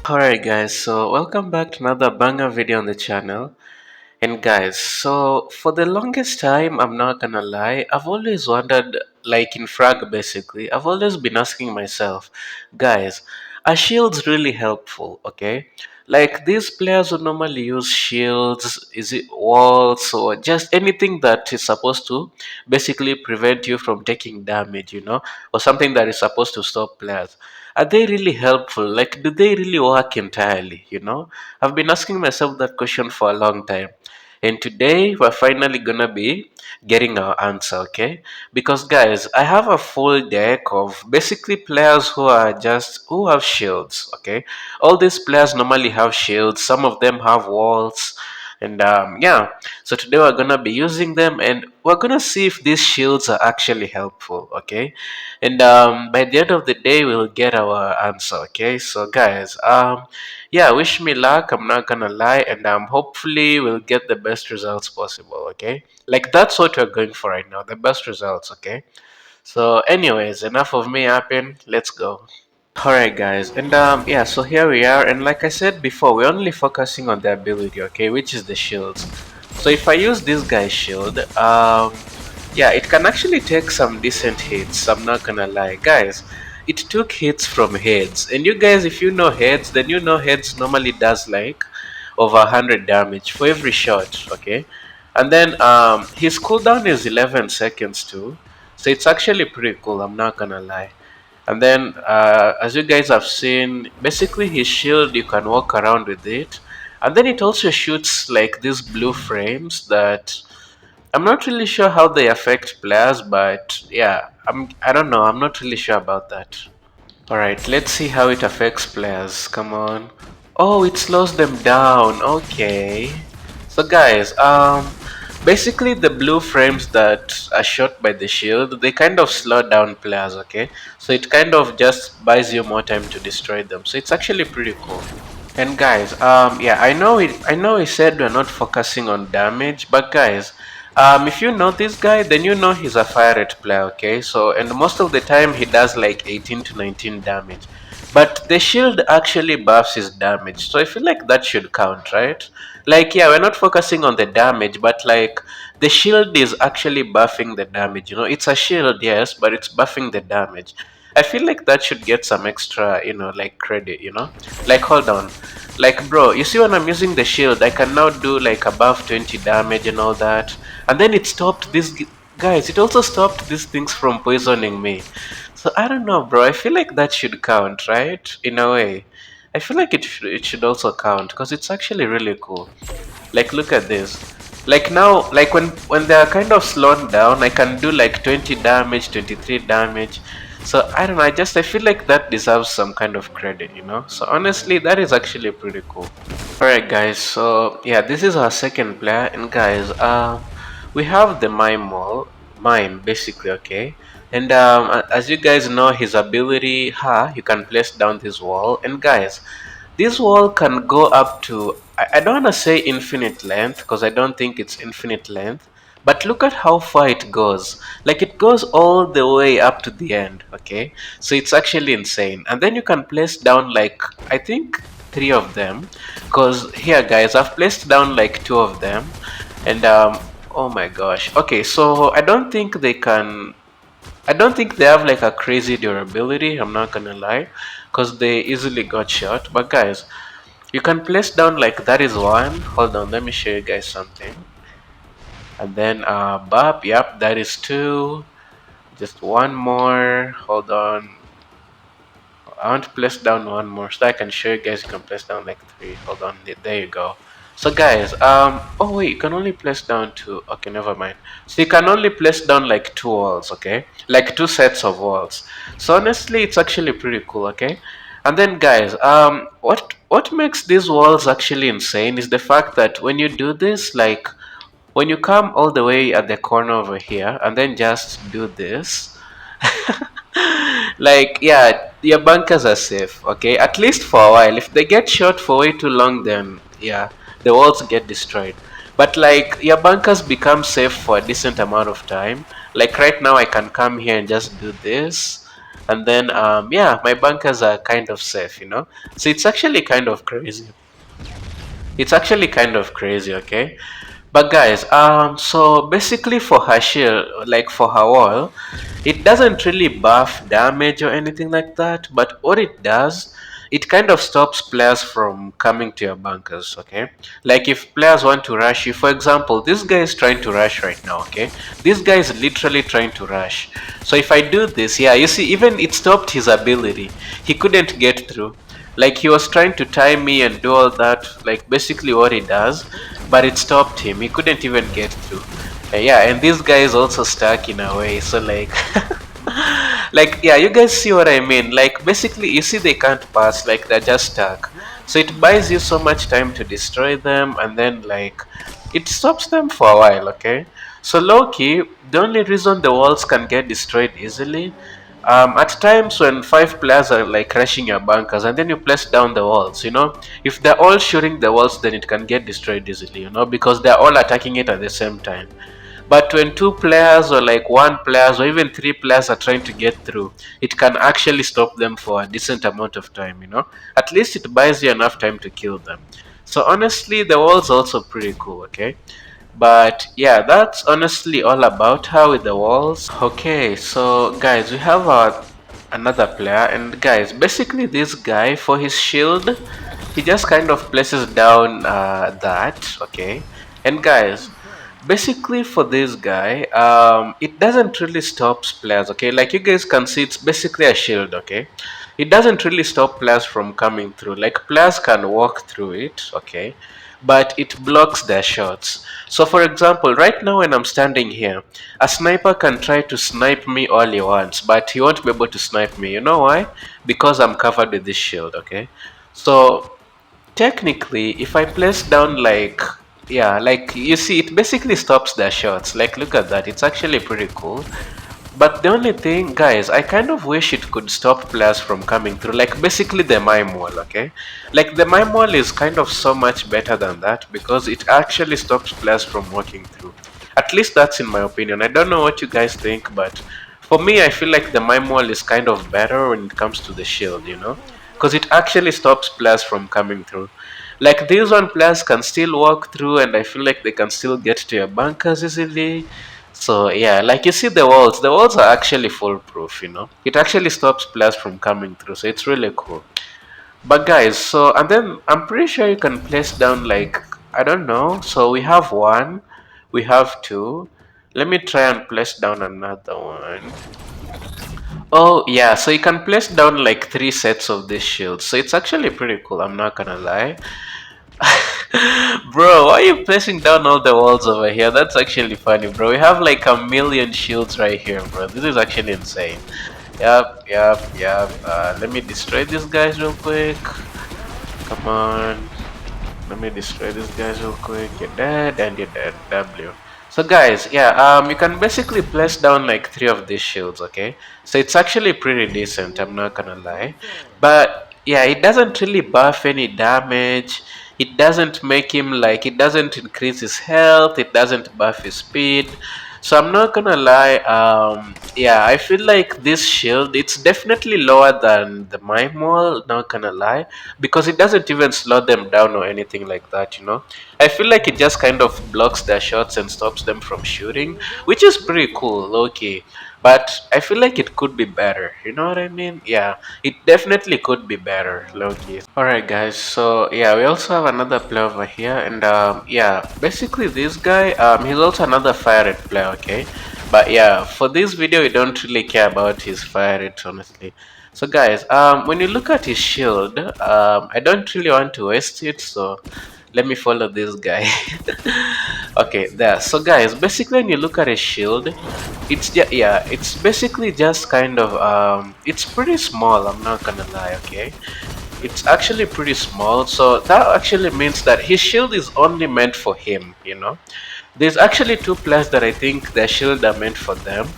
Alright guys, so welcome back to another banger video on the channel. And guys, so for the longest time, I'm not gonna lie, I've always wondered, like in FRAG basically, I've always been asking myself, guys, are shields really helpful? Okay, like these players who normally use shields, is it walls or just anything that is supposed to basically prevent you from taking damage, or something that is supposed to stop players? Are they really helpful? Like, do they really work entirely? I've been asking myself that question for a long time. And today we're finally gonna be getting our answer, okay? Because guys, I have a full deck of basically players who have shields, okay? All these players normally have shields, some of them have walls, and yeah, so today we're gonna be using them and we're gonna see if these shields are actually helpful, okay? And by the end of the day, we'll get our answer, okay? So guys, yeah, wish me luck. I'm not gonna lie, and hopefully we'll get the best results possible. Okay, like that's what we're going for right now, the best results. Okay. So, anyways, enough of me yapping. Let's go. Alright guys, and yeah, so here we are, and like I said before, we're only focusing on the ability, okay, which is the shields. So if I use this guy's shield, yeah, it can actually take some decent hits, I'm not gonna lie. Guys, it took hits from heads, and you guys, if you know heads, then you know heads normally does like over 100 damage for every shot, okay? And then his cooldown is 11 seconds too, so it's actually pretty cool, I'm not gonna lie. And then, as you guys have seen, basically his shield, you can walk around with it. And then it also shoots like these blue frames that I'm not really sure how they affect players, but yeah, I don't know, I'm not really sure about that. Alright, let's see how it affects players. Come on. Oh, it slows them down. Okay. So guys, basically the blue frames that are shot by the shield, they kind of slow down players, okay? So it kind of just buys you more time to destroy them. So it's actually pretty cool. And guys, yeah, I know we said we're not focusing on damage, but guys, if you know this guy, then you know he's a fire rate player, okay? So, and most of the time he does like 18 to 19 damage, but the shield actually buffs his damage, so I feel like that should count, right? Like, yeah, we're not focusing on the damage, but like the shield is actually buffing the damage. It's a shield, yes, but it's buffing the damage. I feel like that should get some extra, like credit. Like, hold on. Like, bro, you see when I'm using the shield, I can now do like above 20 damage and all that. And then it stopped guys, it also stopped these things from poisoning me. So I don't know, bro. I feel like that should count, right? In a way. I feel like it should also count because it's actually really cool. Like, look at this. Like now, like when they're kind of slowed down, I can do like 20 damage, 23 damage. So I don't know, I feel like that deserves some kind of credit. So honestly, that is actually pretty cool. Alright guys, so yeah, this is our second player, and guys, we have the mime basically, okay? And as you guys know, his ability, you can place down this wall, and guys, this wall can go up to, I don't want to say infinite length because I don't think it's infinite length, but look at how far it goes. Like, it goes all the way up to the end, okay? So it's actually insane. And then you can place down like, I think, three of them, because here guys, I've placed down like two of them, and oh my gosh. Okay, so I don't think they have like a crazy durability, I'm not gonna lie, because they easily got shot. But guys, you can place down like, that is one. Hold on, let me show you guys something. And then bop, yep, that is two. Just one more. Hold on. I want to place down one more so I can show you guys you can place down like three. Hold on, there you go. So guys, oh wait, you can only place down two. Okay, never mind. So you can only place down like two walls, okay? Like two sets of walls. So honestly, it's actually pretty cool, okay? And then guys, what makes these walls actually insane is the fact that when you do this, like when you come all the way at the corner over here and then just do this, like, yeah, your bunkers are safe, okay? At least for a while. If they get shot for way too long, then yeah, the walls get destroyed. But like, your bunkers become safe for a decent amount of time. Like right now, I can come here and just do this, And then yeah, my bunkers are kind of safe, you know. So it's actually kind of crazy. It's actually kind of crazy, okay? But guys, so basically for her shield, like for her wall, it doesn't really buff damage or anything like that. But what it does, it kind of stops players from coming to your bunkers. Okay, like if players want to rush you, for example, this guy is trying to rush right now. Okay, this guy is literally trying to rush. So if I do this, yeah, you see, even it stopped his ability. He couldn't get through. Like he was trying to time me and do all that, like basically what he does, but it stopped him. He couldn't even get through. Yeah, and this guy is also stuck in a way. So like, like yeah, you guys see what I mean? Like basically, you see they can't pass. Like they're just stuck. So it buys you so much time to destroy them, and then like it stops them for a while. Okay. So low key, the only reason the walls can get destroyed easily at times when five players are like crashing your bunkers and then you place down the walls, you know, if they're all shooting the walls, then it can get destroyed easily, you know, because they're all attacking it at the same time. But when two players or like one players or even three players are trying to get through, it can actually stop them for a decent amount of time, you know. At least it buys you enough time to kill them. So honestly, the wall's also pretty cool, okay? But yeah, that's honestly all about her with the walls. Okay, so guys, we have another player, and guys, basically this guy for his shield, he just kind of places down that, okay? And guys, basically for this guy, it doesn't really stop players, okay? Like you guys can see, it's basically a shield, okay? It doesn't really stop players from coming through. Like players can walk through it, okay? But it blocks their shots. So for example, right now when I'm standing here, a sniper can try to snipe me all he wants, but he won't be able to snipe me. You know why? Because I'm covered with this shield, okay? So technically, if I place down like, yeah, like you see, it basically stops their shots. Like look at that, it's actually pretty cool. But the only thing, guys, I kind of wish it could stop players from coming through. Like basically the mime wall, okay? Like the mime wall is kind of so much better than that because it actually stops players from walking through. At least that's in my opinion. I don't know what you guys think, but for me, I feel like the mime wall is kind of better when it comes to the shield, you know? Because it actually stops players from coming through. Like these one players can still walk through, and I feel like they can still get to your bunkers easily. So yeah, like you see the walls are actually foolproof, you know. It actually stops players from coming through, so it's really cool. But guys, so and then I'm pretty sure you can place down like I don't know. So we have one, we have two. Let me try and place down another one. Oh yeah, so you can place down like three sets of these shields. So it's actually pretty cool, I'm not gonna lie. Bro, why are you placing down all the walls over here? That's actually funny, bro. We have like a million shields right here, bro. This is actually insane. Yep. Let me destroy these guys real quick. Come on. Let me destroy these guys real quick. You're dead and you're dead. W. So guys, yeah, you can basically place down like three of these shields, okay? So it's actually pretty decent, I'm not gonna lie. But yeah, it doesn't really buff any damage. It doesn't make him like, it doesn't increase his health. It doesn't buff his speed. So I'm not gonna lie, yeah, I feel like this shield, it's definitely lower than the mime wall, not gonna lie, because it doesn't even slow them down or anything like that, you know. I feel like it just kind of blocks their shots and stops them from shooting, which is pretty cool, okay. But I feel like it could be better, you know what I mean? Yeah, it definitely could be better, low-key. Alright guys, so yeah, we also have another player over here, and yeah, basically this guy, he's also another fire rate player, okay? But yeah, for this video, we don't really care about his fire rate, honestly. So guys, when you look at his shield, I don't really want to waste it, so let me follow this guy. Okay, there. So guys, basically when you look at a shield, it's just, yeah, it's basically just kind of it's pretty small, I'm not gonna lie, okay? It's actually pretty small, so that actually means that his shield is only meant for him, you know. There's actually two players that I think their shield are meant for them.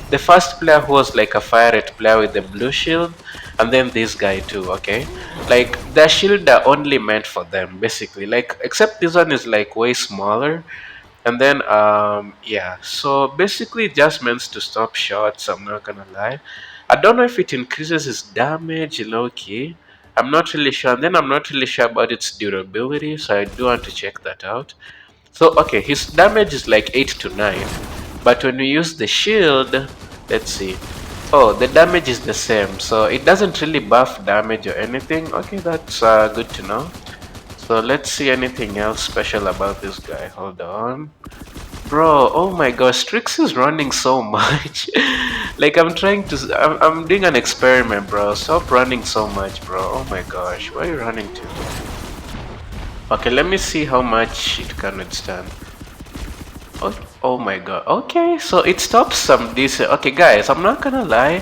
The first player who was like a fire rate player with the blue shield, and then this guy too, okay? Like their shield are only meant for them, basically. Like except this one is like way smaller. And then yeah, so basically it just meant to stop shots, I'm not gonna lie. I don't know if it increases his damage, low key. I'm not really sure. And then I'm not really sure about its durability, so I do want to check that out. So, okay, his damage is like 8 to 9. But when we use the shield, let's see. Oh, the damage is the same, so it doesn't really buff damage or anything. Okay, that's good to know. So let's see anything else special about this guy. Hold on. Bro, oh my gosh, Strix is running so much. Like I'm doing an experiment, bro. Stop running so much, bro. Oh my gosh, where are you running to? Okay, let me see how much it can withstand. Oh, oh my god. Okay, so it stops some decent. Okay, guys, I'm not gonna lie.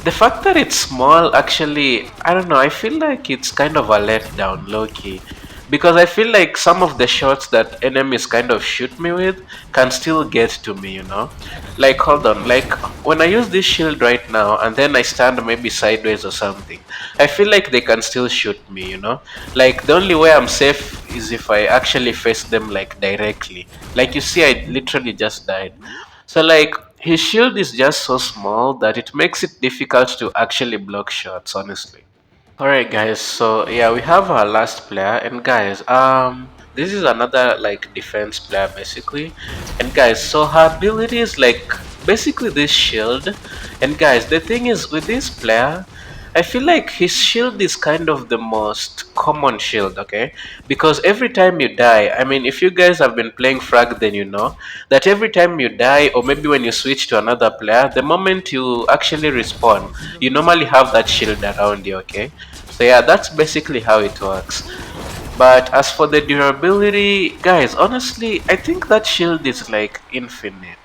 The fact that it's small, actually, I don't know. I feel like it's kind of a letdown, low key. Because I feel like some of the shots that enemies kind of shoot me with can still get to me, you know? Like, hold on. Like, when I use this shield right now and then I stand maybe sideways or something, I feel like they can still shoot me, you know? Like, the only way I'm safe is if I actually face them, like, directly. Like, you see, I literally just died. So, like, his shield is just so small that it makes it difficult to actually block shots, honestly. Alright guys, so yeah, we have our last player, and guys, this is another like defense player basically. And guys, so her ability is like basically this shield. And guys, the thing is with this player, I feel like his shield is kind of the most common shield, okay? Because every time you die, I mean, if you guys have been playing Frag, then you know that every time you die, or maybe when you switch to another player, the moment you actually respawn, you normally have that shield around you, okay? So yeah, that's basically how it works. But as for the durability, guys, honestly, I think that shield is like infinite.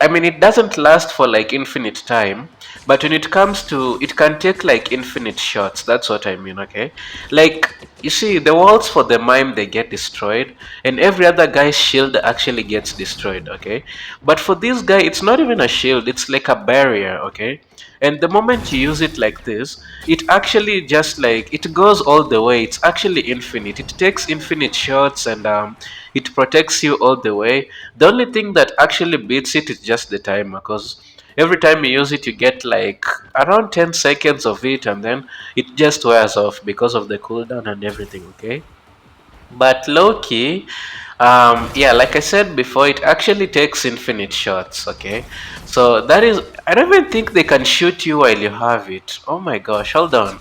I mean, it doesn't last for like infinite time, but when it comes to, it can take like infinite shots. That's what I mean, okay? Like, you see, the walls for the mime, they get destroyed, and every other guy's shield actually gets destroyed, okay? But for this guy, it's not even a shield, it's like a barrier, okay? And the moment you use it like this, it actually just like, it goes all the way. It's actually infinite. It takes infinite shots, and it protects you all the way. The only thing that actually beats it is just the timer, because every time you use it, you get like around 10 seconds of it, and then it just wears off because of the cooldown and everything, okay? But low key, yeah, like I said before, it actually takes infinite shots, okay? So that is, I don't even think they can shoot you while you have it. Oh my gosh, hold on.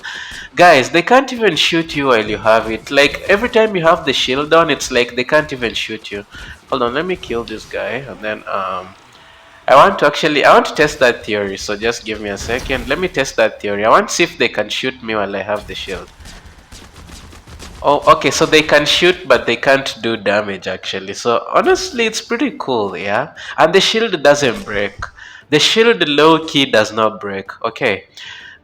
Guys, they can't even shoot you while you have it. Like, every time you have the shield on, it's like they can't even shoot you. Hold on, let me kill this guy, and then, I want to test that theory, so just give me a second. Let me test that theory. I want to see if they can shoot me while I have the shield. Oh, okay, so they can shoot, but they can't do damage actually. So honestly, it's pretty cool, yeah. And the shield doesn't break. The shield low key does not break. Okay,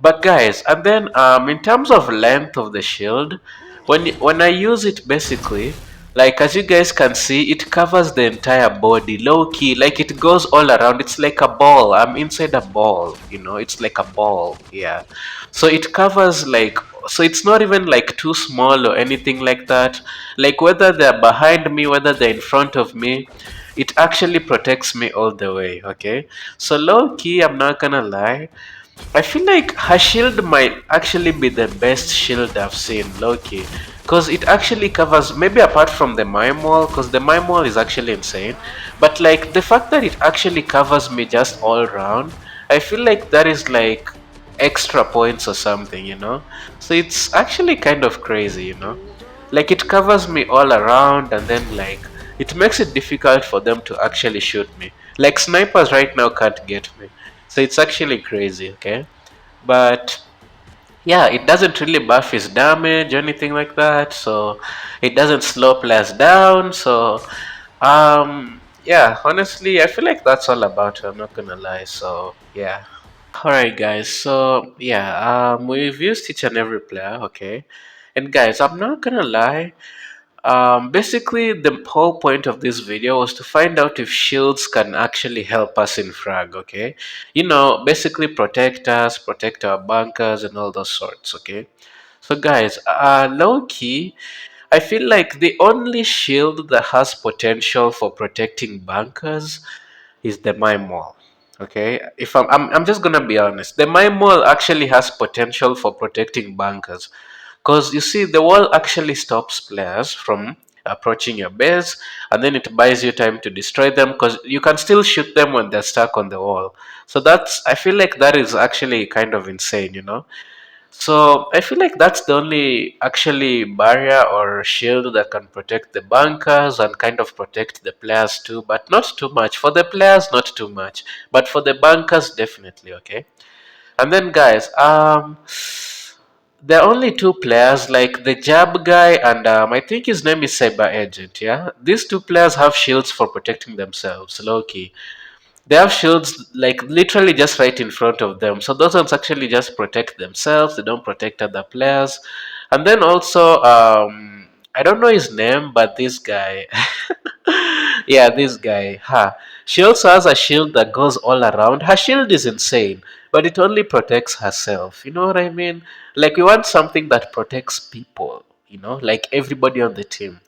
but guys, and then in terms of length of the shield, when I use it, basically, like as you guys can see, it covers the entire body, low key, like it goes all around. It's like a ball. I'm inside a ball, you know. It's like a ball, yeah. So it covers like, so it's not even like too small or anything like that. Like whether they're behind me, whether they're in front of me, it actually protects me all the way. Okay, so low key, I'm not gonna lie, I feel like her shield might actually be the best shield I've seen, Loki. Because it actually covers, maybe apart from the mime wall, because the mime wall is actually insane. But like the fact that it actually covers me just all around, I feel like that is like extra points or something, you know? So it's actually kind of crazy, you know? Like it covers me all around, and then like it makes it difficult for them to actually shoot me. Like snipers right now can't get me. So it's actually crazy, okay? But yeah, it doesn't really buff his damage or anything like that. So it doesn't slow players down. So yeah, honestly, I feel like that's all about it. I'm not gonna lie. So yeah. Alright guys, so yeah, we've used each and every player, okay? And guys, I'm not gonna lie, basically, the whole point of this video was to find out if shields can actually help us in frag, okay? You know, basically protect us, protect our bunkers, and all those sorts, okay? So, guys, low key, I feel like the only shield that has potential for protecting bunkers is the mime wall. Okay, if I'm just gonna be honest, the mime wall actually has potential for protecting bankers, because you see, the wall actually stops players from approaching your base, and then it buys you time to destroy them because you can still shoot them when they're stuck on the wall. So I feel like that is actually kind of insane. So I feel like that's the only actually barrier or shield that can protect the bunkers and kind of protect the players too, but not too much. For the players, not too much, but for the bunkers, definitely. Okay. And then, guys, there are only two players, like the Jab guy and I think his name is Cyber Agent. Yeah, these two players have shields for protecting themselves, low key. They have shields like literally just right in front of them. So those ones actually just protect themselves. They don't protect other players. And then also, I don't know his name, but this guy, yeah, this guy, she also has a shield that goes all around. Her shield is insane, but it only protects herself. You know what I mean? Like we want something that protects people. Like everybody on the team.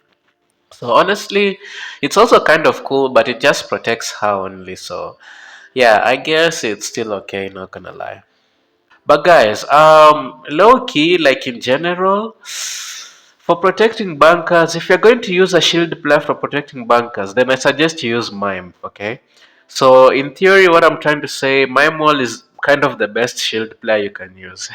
So honestly, it's also kind of cool, but it just protects her only. So yeah, I guess it's still okay, not gonna lie. But guys, low key, like in general, for protecting bunkers, if you're going to use a shield player for protecting bunkers, then I suggest you use Mime, okay? So in theory, what I'm trying to say, Mime Wall is kind of the best shield player you can use.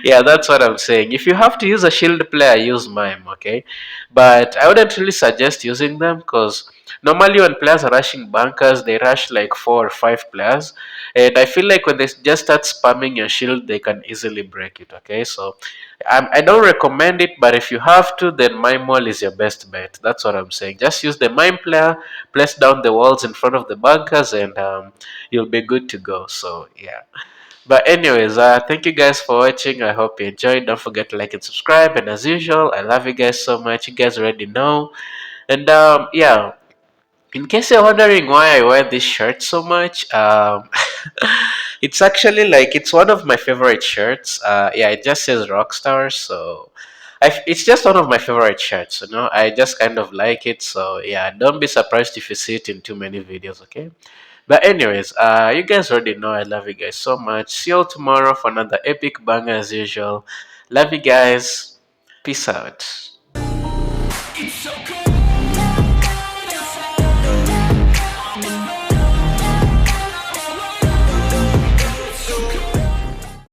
Yeah, that's what I'm saying. If you have to use a shield player, use Mime, okay? But I wouldn't really suggest using them because normally when players are rushing bunkers, they rush like 4 or 5 players. And I feel like when they just start spamming your shield, they can easily break it, okay? So I don't recommend it, but if you have to, then Mime Wall is your best bet. That's what I'm saying. Just use the Mime player, place down the walls in front of the bunkers, and you'll be good to go. So, yeah. But anyways, thank you guys for watching. I hope you enjoyed. Don't forget to like and subscribe. And as usual, I love you guys so much. You guys already know. And yeah, in case you're wondering why I wear this shirt so much, it's actually like it's one of my favorite shirts. Yeah, it just says Rockstar, so it's just one of my favorite shirts. I just kind of like it. So yeah, don't be surprised if you see it in too many videos. Okay. But anyways, you guys already know I love you guys so much. See you all tomorrow for another epic banger as usual. Love you guys. Peace out.